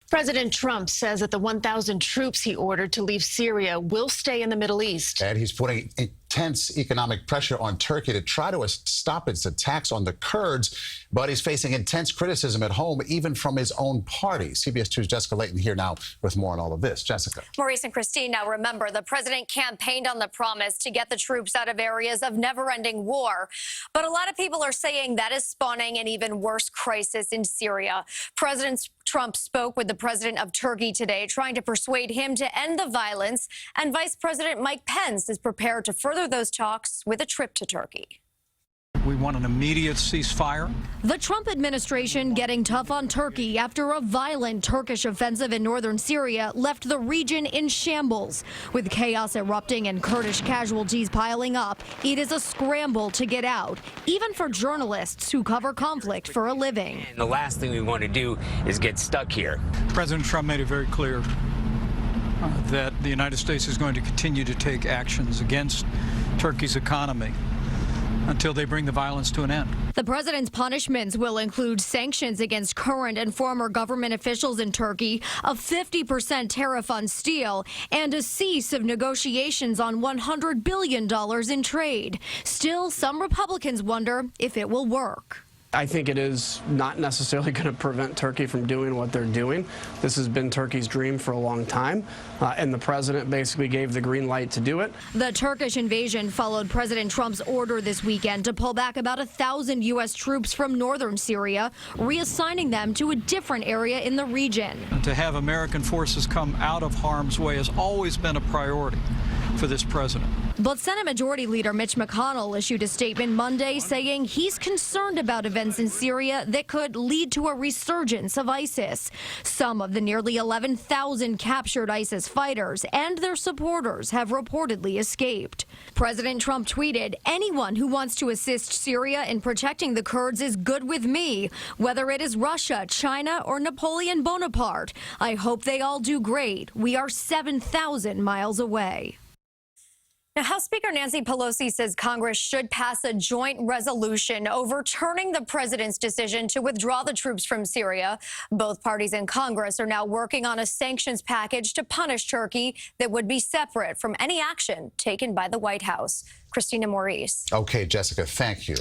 President Trump says that the 1,000 troops he ordered to leave Syria will stay in the Middle East. And he's putting intense economic pressure on Turkey to try to stop its attacks on the Kurds. But he's facing intense criticism at home, even from his own party. CBS 2's Jessica Layton here now with more on all of this. Jessica. Maurice and Christine, now remember, the president campaigned on the promise to get the troops out of areas of never-ending war. But a lot of people are saying that is spawning an even worse crisis in Syria. President Trump spoke with the president of Turkey today, trying to persuade him to end the violence. And Vice President Mike Pence is prepared to further those talks with a trip to Turkey. We want an immediate ceasefire. The Trump administration getting tough on Turkey after a violent Turkish offensive in northern Syria left the region in shambles. With chaos erupting and Kurdish casualties piling up, it is a scramble to get out, even for journalists who cover conflict for a living. And the last thing we want to do is get stuck here. President Trump made it very clear that the United States is going to continue to take actions against Turkey's economy until they bring the violence to an end. The president's punishments will include sanctions against current and former government officials in Turkey, a 50% tariff on steel, and a cease of negotiations on $100 billion in trade. Still, some Republicans wonder if it will work. I think it is not necessarily going to prevent Turkey from doing what they're doing. This has been Turkey's dream for a long time, and the president basically gave the green light to do it. The Turkish invasion followed President Trump's order this weekend to pull back about 1,000 U.S. troops from northern Syria, reassigning them to a different area in the region. And to have American forces come out of harm's way has always been a priority for this president. But Senate Majority Leader Mitch McConnell issued a statement Monday saying he's concerned about events in Syria that could lead to a resurgence of ISIS. Some of the nearly 11,000 captured ISIS fighters and their supporters have reportedly escaped. President Trump tweeted, "Anyone who wants to assist Syria in protecting the Kurds is good with me, whether it is Russia, China, or Napoleon Bonaparte. I hope they all do great. We are 7,000 miles away." Now, House Speaker Nancy Pelosi says Congress should pass a joint resolution overturning the president's decision to withdraw the troops from Syria. Both parties in Congress are now working on a sanctions package to punish Turkey that would be separate from any action taken by the White House. Christina Maurice. Okay, Jessica, thank you.